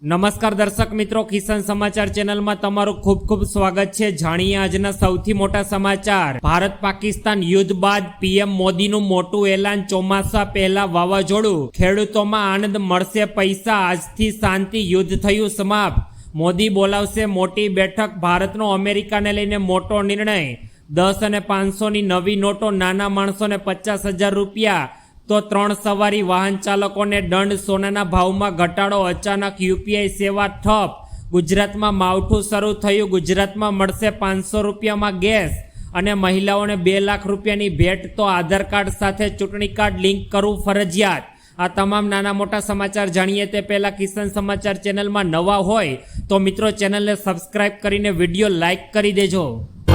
નમસ્કાર દર્શક મિત્રો, કિસાન સમાચાર ચેનલમાં તમારું ખૂબ ખૂબ સ્વાગત છે। જાણીએ આજના સૌથી મોટા સમાચાર। ભારત પાકિસ્તાન યુદ્ધ બાદ પીએમ મોદીનું મોટું એલાન। ચોમાસા પહેલા વાવાઝોડું, ખેડૂતોમાં આનંદ, મળશે પૈસા, આજથી શાંતિ, યુદ્ધ થયું સમાપ્ત। મોદી બોલાવશે મોટી બેઠક, ભારતનો અમેરિકાને લઈને મોટો નિર્ણય। 10 અને 500ની નવી નોટો, નાના માણસોને 50,000 રૂપિયા તો 3 સવારી વાહન ચાલકોને દંડ। સોનાના ભાવમાં ઘટાડો, અચાનક યુપીઆઈ સેવા ઠપ। ગુજરાતમાં માવઠું શરૂ થયું, ગુજરાતમાં મળશે 500 રૂપિયામાં ગેસ અને મહિલાઓને 2 લાખ રૂપિયાની ભેટ, તો આધાર કાર્ડ સાથે ચૂંટણી કાર્ડ લિંક કરવું ફરજિયાત। આ તમામ નાના મોટા સમાચાર જાણીએ તે પહેલા કિસાન સમાચાર ચેનલમાં નવા હોય તો મિત્રો ચેનલને સબસ્ક્રાઇબ કરીને વિડીયો લાઇક કરી દેજો।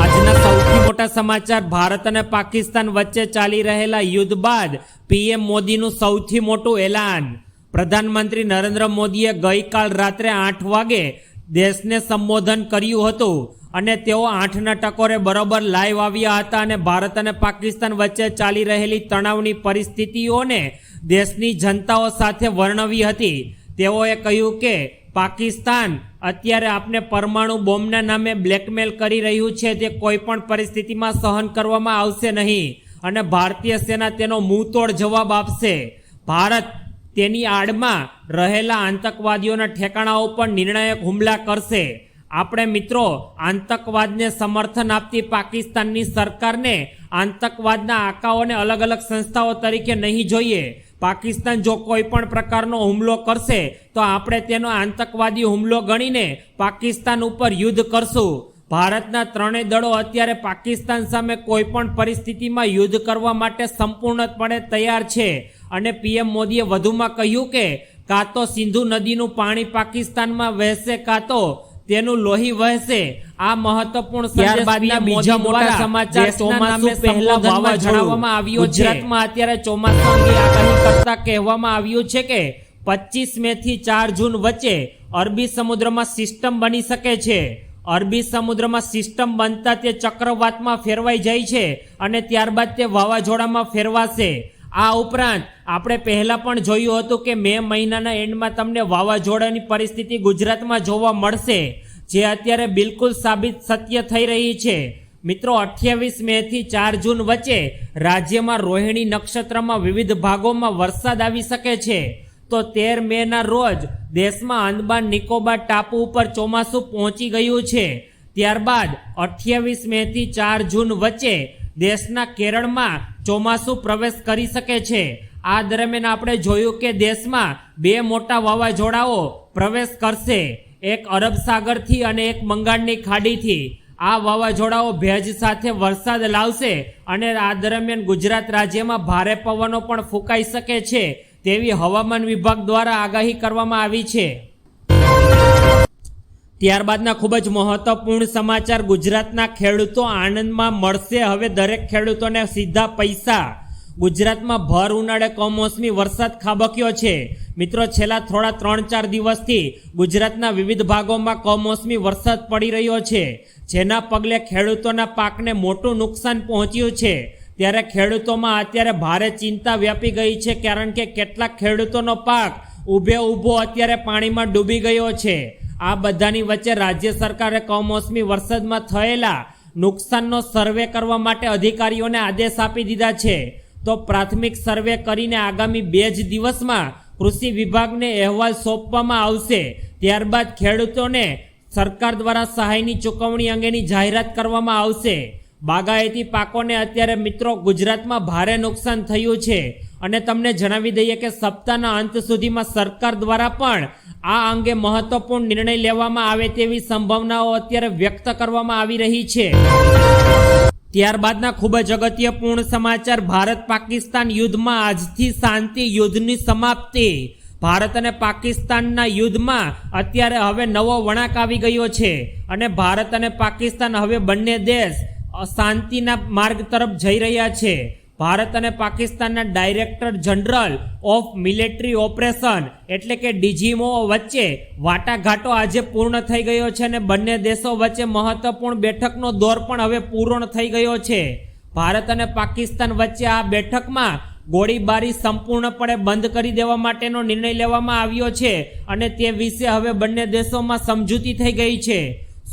આજના સૌથી મોટા સમાચાર। ભારત અને પાકિસ્તાન વચ્ચે ચાલી રહેલા યુદ્ધ બાદ પીએમ મોદીનું સૌથી મોટું એલાન। પ્રધાનમંત્રી નરેન્દ્ર મોદીએ ગઈકાલ રાત્રે 8 વાગે દેશને સંબોધન કર્યું હતું અને તેઓ 8ના ટકોરે બરોબર લાઈવ આવ્યા હતા અને ભારત અને પાકિસ્તાન વચ્ચે ચાલી રહેલી તણાવની પરિસ્થિતિઓને દેશની જનતાઓ સાથે વર્ણવી હતી। તેઓએ કહ્યું કે પાકિસ્તાન અત્યારે આપને પરમાણુ બોમ્બના નામે બ્લેકમેલ કરી રહ્યું છે, તે કોઈ પણ પરિસ્થિતિમાં સહન કરવામાં આવશે નહીં અને ભારતીય સેના તેનો મુંહતોડ જવાબ આપશે। ભારત તેની આડમાં રહેલા આતંકવાદીઓના ઠેકાણાઓ પર નિર્ણાયક હુમલા કરશે। આપણે મિત્રો આતંકવાદને સમર્થન આપતી પાકિસ્તાનની સરકારને આતંકવાદના આકાઓને અલગ અલગ સંસ્થાઓ તરીકે નહીં જોઈએ। પાકિસ્તાન જો કોઈ પણ પ્રકારનો હુમલો કરશે તો આપણે તેનો આતંકવાદી હુમલો ગણીને પાકિસ્તાન ઉપર યુદ્ધ કરશું। ભારતના ત્રણેય દળો અત્યારે પાકિસ્તાન સામે કોઈ પણ પરિસ્થિતિમાં યુદ્ધ કરવા માટે સંપૂર્ણપણે તૈયાર છે અને પીએમ મોદીએ વધુમાં કહ્યું કે કાં તો સિંધુ નદીનું પાણી પાકિસ્તાનમાં વહેશે, કાં તો તેનું લોહી વહેશે। આ મહત્વપૂર્ણ ત્યારબાદના બીજા મોટા સમાચાર। ચોમાસું પહેલા જણાવવામાં આવ્યું છે, ગુજરાતમાં અત્યારે ચોમાસા અંગે આગાહી કરતા કહેવામાં આવ્યું છે કે 25 મે થી 4 જૂન વચ્ચે અરબી સમુદ્રમાં સિસ્ટમ બની શકે છે। અરબી સમુદ્રમાં સિસ્ટમ બનતા તે ચક્રવાતમાં ફેરવાઈ જાય છે અને ત્યારબાદ તે વાવાઝોડામાં ફેરવાશે। આ ઉપરાંત આપણે પહેલા પણ જોયું હતું કે મે મહિનાના એન્ડમાં તમને વાવાઝોડાની પરિસ્થિતિ ગુજરાતમાં જોવા મળશે, જે અત્યારે બિલકુલ સાબિત સત્ય થઈ રહી છે। મિત્રો 28 મે થી 4 જૂન વચ્ચે રાજ્યમાં રોહિણી નક્ષત્રમાં વિવિધ ભાગોમાં વરસાદ આવી શકે છે, તો 13 મેના રોજ દેશમાં અંદમાન નિકોબાર ટાપુ ઉપર ચોમાસું પહોંચી ગયું છે। ત્યારબાદ 28 મે થી 4 જૂન વચ્ચે દેશના કેરળમાં ચોમાસું પ્રવેશ કરી શકે છે। આ દરમિયાન આપણે જોયું કે દેશમાં 2 મોટા વાવાઝોડાઓ પ્રવેશ કરશે, એક અરબ સાગરથી અને એક બંગાળની ખાડીથી। આ વાવાઝોડાઓ ભેજ સાથે વરસાદ લાવશે અને આ દરમિયાન ગુજરાત રાજ્યમાં ભારે પવનો પણ ફૂંકાઈ શકે છે તેવી હવામાન વિભાગ દ્વારા આગાહી કરવામાં આવી છે। ત્યારબાદના ખૂબ જ મહત્વપૂર્ણ સમાચાર। ગુજરાતના ખેડૂતો આનંદમાં, મળશે હવે દરેક ખેડૂતોને સીધા પૈસા। ગુજરાતમાં ભર ઉનાળે કમોસમી વરસાદ ખાબક્યો છે। મિત્રો છેલ્લા થોડા 3-4 દિવસથી ગુજરાતના વિવિધ ભાગોમાં કમોસમી વરસાદ પડી રહ્યો છે, જેના પગલે ખેડૂતોના પાકને મોટું નુકસાન પહોંચ્યું છે। ત્યારે ખેડૂતોમાં અત્યારે ભારે ચિંતા વ્યાપી ગઈ છે, કારણ કે કેટલાક ખેડૂતોનો પાક ઊભો અત્યારે પાણીમાં ડૂબી ગયો છે। આ બધાની વચ્ચે રાજ્ય સરકારે કમોસમી વરસાદમાં થયેલા નુકસાનનો સર્વે કરવા માટે અધિકારીઓને આદેશ આપી દીધા છે। તો પ્રાથમિક સર્વે કરીને આગામી 2 જ દિવસમાં કૃષિ વિભાગને અહેવાલ સોંપવામાં આવશે। ત્યારબાદ ખેડૂતોને સરકાર દ્વારા સહાયની ચૂકવણી અંગેની જાહેરાત કરવામાં આવશે। બાગાયતી પાકોને અત્યારે મિત્રો ગુજરાતમાં ભારે નુકસાન થયું છે અને તમને જણાવી દઈએ કે સપ્તાહના અંત સુધીમાં સરકાર દ્વારા પણ આ અંગે મહત્વપૂર્ણ નિર્ણય લેવામાં આવે તેવી સંભાવનાઓ અત્યારે વ્યક્ત કરવામાં આવી રહી છે। ત્યારબાદના ખૂબ જ અગત્યપૂર્ણ સમાચાર। ભારત પાકિસ્તાન યુદ્ધમાં આજથી શાંતિ, યુદ્ધની સમાપ્તિ। ભારત અને પાકિસ્તાનના યુદ્ધમાં અત્યારે હવે નવો વળાંક આવી ગયો છે અને ભારત અને પાકિસ્તાન હવે બંને દેશ શાંતિના માર્ગ તરફ જઈ રહ્યા છે। ભારત અને પાકિસ્તાનના director general of military operation એટલે કે ડીજીએમઓ વચ્ચે વાટાઘાટો આજે પૂર્ણ થઈ ગયો છે અને બંને દેશો વચ્ચે મહત્વપૂર્ણ બેઠકનો દોર પણ હવે પૂર્ણ થઈ ગયો છે। ભારત અને પાકિસ્તાન વચ્ચે આ બેઠકમાં ગોળીબારી સંપૂર્ણપણે બંધ કરી દેવા માટેનો નિર્ણય લેવામાં આવ્યો છે અને તે વિશે હવે બંને દેશોમાં સમજૂતી થઈ ગઈ છે.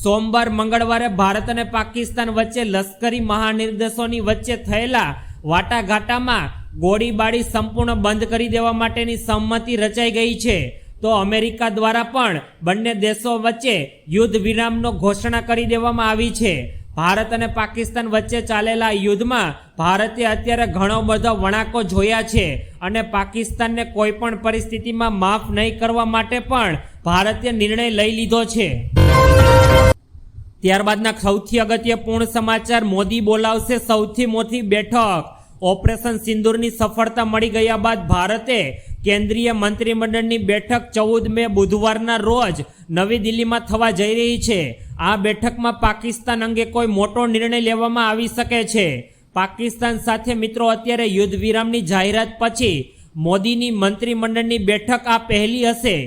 સોમવાર મંગળવારે ભારત અને પાકિસ્તાન વચ્ચે લશ્કરી મહાનિર્દેશોની વચ્ચે થયેલા વાટાઘાટામાં ગોળીબારી સંપૂર્ણ બંધ કરી દેવા માટેની સંમતિ રચાઈ ગઈ છે. તો અમેરિકા દ્વારા પણ બંને દેશો વચ્ચે યુદ્ધ વિરામનો ઘોષણા કરી દેવામાં આવી છે. ભારત અને પાકિસ્તાન વચ્ચે ચાલેલા યુદ્ધમાં ભારતે અત્યારે ઘણો બધો વણાકો જોયા છે અને પાકિસ્તાનને કોઈ પણ પરિસ્થિતિમાં માફ નહીં કરવા માટે પણ ભારતે નિર્ણય લઈ લીધો છે. ત્યારબાદના સૌથી અગત્યપૂર્ણ સમાચાર, મોદી બોલાવશે સૌથી મોટી બેઠક. ઓપરેશન સિંદૂરની સફળતા મળી ગયા બાદ ભારતે કેન્દ્રીય મંત્રીમંડળની બેઠક 14 મે બુધવારના રોજ નવી દિલ્હીમાં થવા જઈ રહી છે. આ બેઠકમાં પાકિસ્તાન અંગે કોઈ મોટો નિર્ણય લેવામાં આવી શકે છે. પાકિસ્તાન સાથે મિત્રો અત્યારે યુદ્ધ વિરામની જાહેરાત પછી મોદીની મંત્રીમંડળની બેઠક આ પહેલી હશે.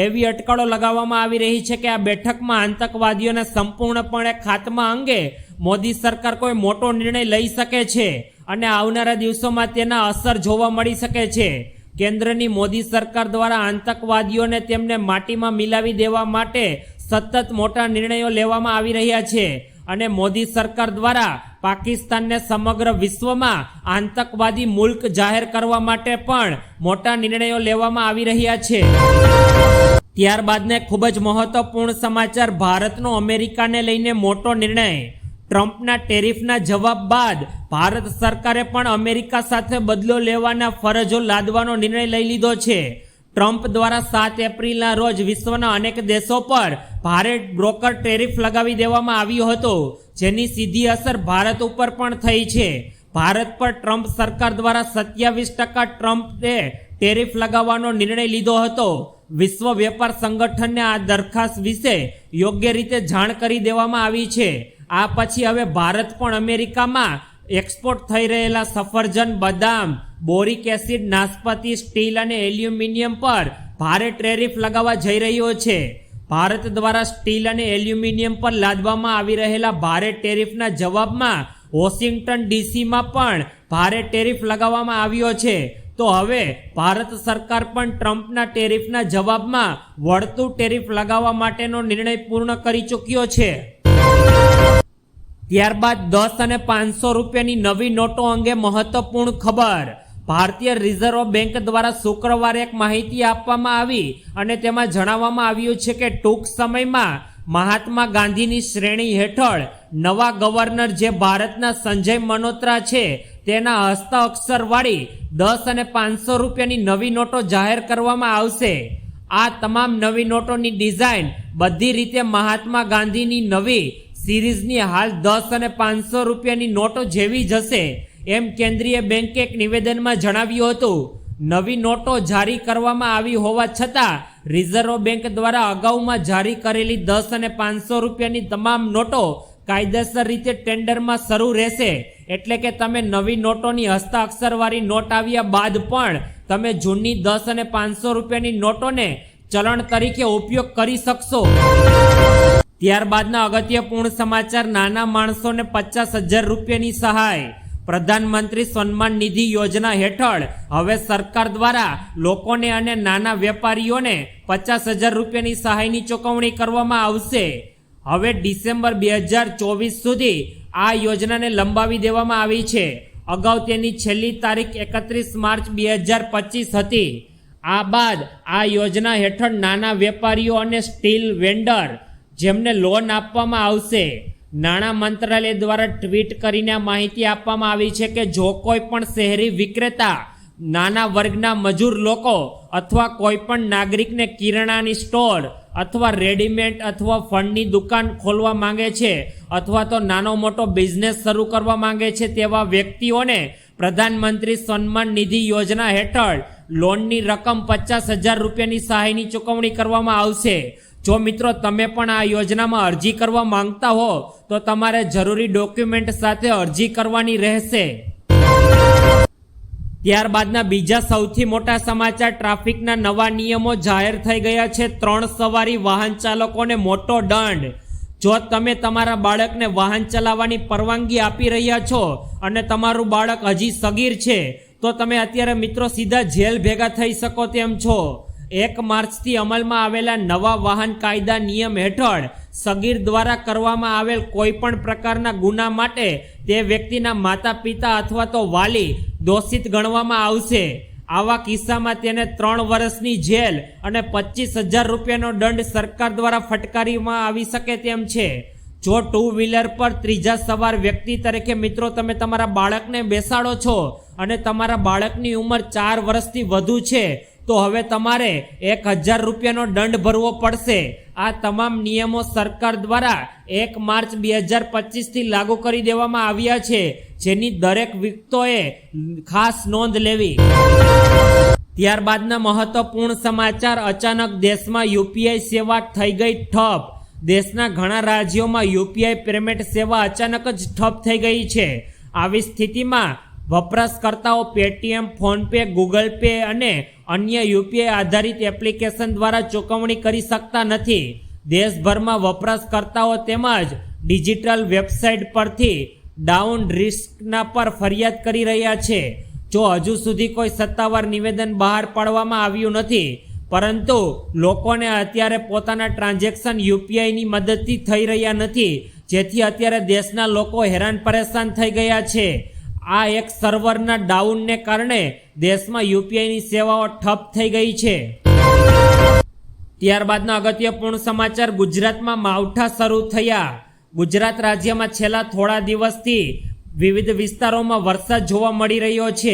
એવી અટકળો લગાવવામાં આવી રહી છે કે આ બેઠકમાં આતંકવાદીઓના સંપૂર્ણપણે ખાત્મા અંગે મોદી સરકાર કોઈ મોટો નિર્ણય લઈ શકે છે અને આવનારા દિવસોમાં તેના અસર જોવા મળી શકે છે. કેન્દ્રની મોદી સરકાર દ્વારા આતંકવાદીઓને તેમને માટીમાં મિલાવી દેવા માટે સતત મોટા નિર્ણયો લેવામાં આવી રહ્યા છે અને મોદી સરકાર દ્વારા પાકિસ્તાનને સમગ્ર વિશ્વમાં આતંકવાદી મુલ્ક જાહેર કરવા માટે પણ મોટા નિર્ણયો લેવામાં આવી રહ્યા છે. ત્યારબાદને ખૂબ જ મહત્વપૂર્ણ સમાચાર, ભારતનો અમેરિકાને લઈને મોટો નિર્ણય. ટ્રમ્પના ટેરિફના જવાબ બાદ ભારત સરકારે પણ અમેરિકા સાથે બદલો લેવાના ફરજો લાદવાનો નિર્ણય લઈ લીધો છે. ટ્રમ્પ દ્વારા 7 એપ્રિલના રોજ વિશ્વના અનેક દેશો પર ભારે બ્રોકર ટેરિફ લગાવી દેવામાં આવ્યો હતો, જેની સીધી અસર ભારત ઉપર પણ થઈ છે. ભારત પર ટ્રમ્પ સરકાર દ્વારા 27% ટ્રમ્પે ટેરિફ લગાવવાનો નિર્ણય લીધો હતો. વિશ્વ વેપાર સંગઠનને આ દરખાસ્ત વિશે યોગ્ય રીતે જાણ કરી દેવામાં આવી છે. આ પછી હવે ભારત પણ અમેરિકામાં એક્સપોર્ટ થઈ રહેલા સફરજન, બદામ, બોરિક એસિડ, નાશપાતી, સ્ટીલ અને એલ્યુમિનિયમ પર ભારે ટેરિફ લગાવવા જઈ રહ્યો છે. ભારત દ્વારા સ્ટીલ અને એલ્યુમિનિયમ પર લાદવામાં આવી રહેલા ભારે ટેરિફના જવાબમાં વોશિંગ્ટન ડીસીમાં પણ ભારે ટેરિફ લગાવવામાં આવ્યો છે. તો હવે ભારત સરકાર પણ ટ્રમ્પના ટેરિફના જવાબમાં વળતું ટેરિફ લગાવવા માટેનો નિર્ણય પૂર્ણ કરી ચૂક્યો છે. ત્યારબાદ 10 અને 500 રૂપિયાની નવી નોટો અંગે મહત્વપૂર્ણ ખબર. ભારતીય રિઝર્વ બેંક દ્વારા શુક્રવારે એક માહિતી આપવામાં આવી અને તેમાં જણાવવામાં આવ્યું છે કે ટૂંક સમયમાં મહાત્મા ગાંધીની શ્રેણી હેઠળ નવા ગવર્નર જે ભારતના સંજય મલ્હોત્રા છે તેના હસ્તાક્ષરવાળી 10 અને 500 રૂપિયાની નવી નોટો જાહેર કરવામાં આવશે. આ તમામ નવી નોટોની ડિઝાઇન બધી રીતે મહાત્મા ગાંધીની નવી સિરીઝની હાલ 10 અને 500 રૂપિયાની નોટો જેવી જ હશે, એમ કેન્દ્રીય બેંકે એક નિવેદનમાં જણાવ્યું હતું. નવી નોટો જારી કરવામાં આવી હોવા છતાં રિઝર્વ બેંક દ્વારા અગાઉમાં જારી કરેલી 10 અને 500 રૂપિયાની તમામ નોટો કાયદેસર રીતે ટેન્ડરમાં શરૂ રહેશે. એટલે કે તમે નવી નોટોની હસ્તાક્ષરવાળી નોટ આવ્યા બાદ પણ તમે જૂની 10 અને 500 રૂપિયાની નોટોને ચલણ તરીકે ઉપયોગ કરી શકશો. ત્યારબાદના અગત્યપૂર્ણ સમાચાર, નાના માણસોને 50,000 રૂપિયાની સહાય. પ્રધાનમંત્રી સન્માન નિધિ યોજના હેઠળ હવે સરકાર દ્વારા લોકોને અને નાના વેપારીઓને 50,000 રૂપિયાની સહાયની ચૂકવણી કરવામાં આવશે. હવે ડિસેમ્બર 2024 સુધી આ યોજનાને લંબાવી દેવામાં આવી છે. અગાઉ તેની છેલ્લી તારીખ 31 માર્ચ 2025 હતી. આ બાદ આ યોજના હેઠળ નાના વેપારીઓ અને સ્ટીલ વેન્ડર જેમને લોન આપવામાં આવશે. નાણાં મંત્રાલય દ્વારા ટ્વીટ કરીને માહિતી આપવામાં આવી છે કે જો કોઈ પણ શહેરી વિક્રેતા નાના વર્ગના મજૂર લોકો અથવા કોઈ પણ નાગરિકને કિરાણાની સ્ટોર અથવા રેડીમેડ અથવા ફળની દુકાન ખોલવા માંગે છે અથવા તો નાનો મોટો બિઝનેસ શરૂ કરવા માંગે છે તેવા વ્યક્તિઓને પ્રધાનમંત્રી સન્માન નિધિ યોજના હેઠળ લોનની રકમ 50,000 રૂપિયાની સહાયની ચૂકવણી કરવામાં આવશે. જો મિત્રો તમે પણ આ યોજનામાં અરજી કરવા માંગતા હો તો તમારે જરૂરી ડોક્યુમેન્ટ સાથે અરજી કરવાની રહેશે. ત્યારબાદના બીજા સૌથી મોટા સમાચાર, ટ્રાફિકના નવા નિયમો જાહેર થઈ ગયા છે. 3 સવારી વાહન ચાલકોને મોટો દંડ. જો તમે તમારા બાળકને વાહન ચલાવવાની પરવાનગી આપી રહ્યા છો અને તમારું બાળક હજી સગીર છે તો તમે અત્યારે મિત્રો સીધા જેલ ભેગા થઈ શકો તેમ છો। 1 માર્ચથી અમલમાં આવેલા નવા વાહન કાયદા નિયમ હેઠળ સગીર દ્વારા કરવામાં આવેલ કોઈ પણ પ્રકારના ગુના માટે તે વ્યક્તિના માતા પિતા અથવા તો વાલી દોષિત ગણવામાં આવશે। આવા કિસ્સામાં તેને 3 વર્ષની જેલ અને 25,000 રૂપિયાનો દંડ સરકાર દ્વારા ફટકારવામાં આવી શકે તેમ છે। જો 2 વ્હીલર પર ત્રીજા સવાર વ્યક્તિ તરીકે મિત્રો તમે તમારા બાળકને બેસાડો છો અને તમારા બાળકની ઉંમર 4 વર્ષથી વધુ છે તો હવે તમારે 1,000 રૂપિયાનો દંડ ભરવો પડશે। આ તમામ નિયમો સરકાર દ્વારા 1 માર્ચ 2025થી લાગુ કરી દેવામાં આવ્યા છે, જેની દરેક વ્યક્તિએ ખાસ નોંધ લેવી। ત્યારબાદના મહત્વપૂર્ણ સમાચાર। અચાનક દેશમાં યુપીઆઈ સેવા થઈ ગઈ ઠપ। દેશના ઘણા રાજ્યોમાં યુપીઆઈ પેમેન્ટ સેવા અચાનક જ ઠપ થઈ ગઈ છે। આવી સ્થિતિમાં વપરાશકર્તાઓ પેટીએમ, ફોનપે, ગૂગલ પે અને અન્ય યુપીઆઈ આધારિત એપ્લિકેશન દ્વારા ચૂકવણી કરી શકતા નથી। દેશભરમાં વપરાશકર્તાઓ તેમજ ડિજિટલ વેબસાઇટ પરથી ડાઉન રિસ્કના પર ફરિયાદ કરી રહ્યા છે। જો હજુ સુધી કોઈ સત્તાવાર નિવેદન બહાર પાડવામાં આવ્યું નથી, પરંતુ લોકોને અત્યારે પોતાના ટ્રાન્ઝેક્શન યુપીઆઈની મદદથી થઈ રહ્યા નથી, જેથી અત્યારે દેશના લોકો હેરાન પરેશાન થઈ ગયા છે। આ એક સર્વરના ડાઉનને કારણે દેશમાં યુપીઆઈની સેવાઓ ઠપ થઈ ગઈ છે। ત્યારબાદના અગત્યપૂર્ણ સમાચાર। ગુજરાતમાં માવઠા શરૂ થયા। ગુજરાત રાજ્યમાં છેલ્લા થોડા દિવસથી વિવિધ વિસ્તારોમાં વરસાદ જોવા મળી રહ્યો છે।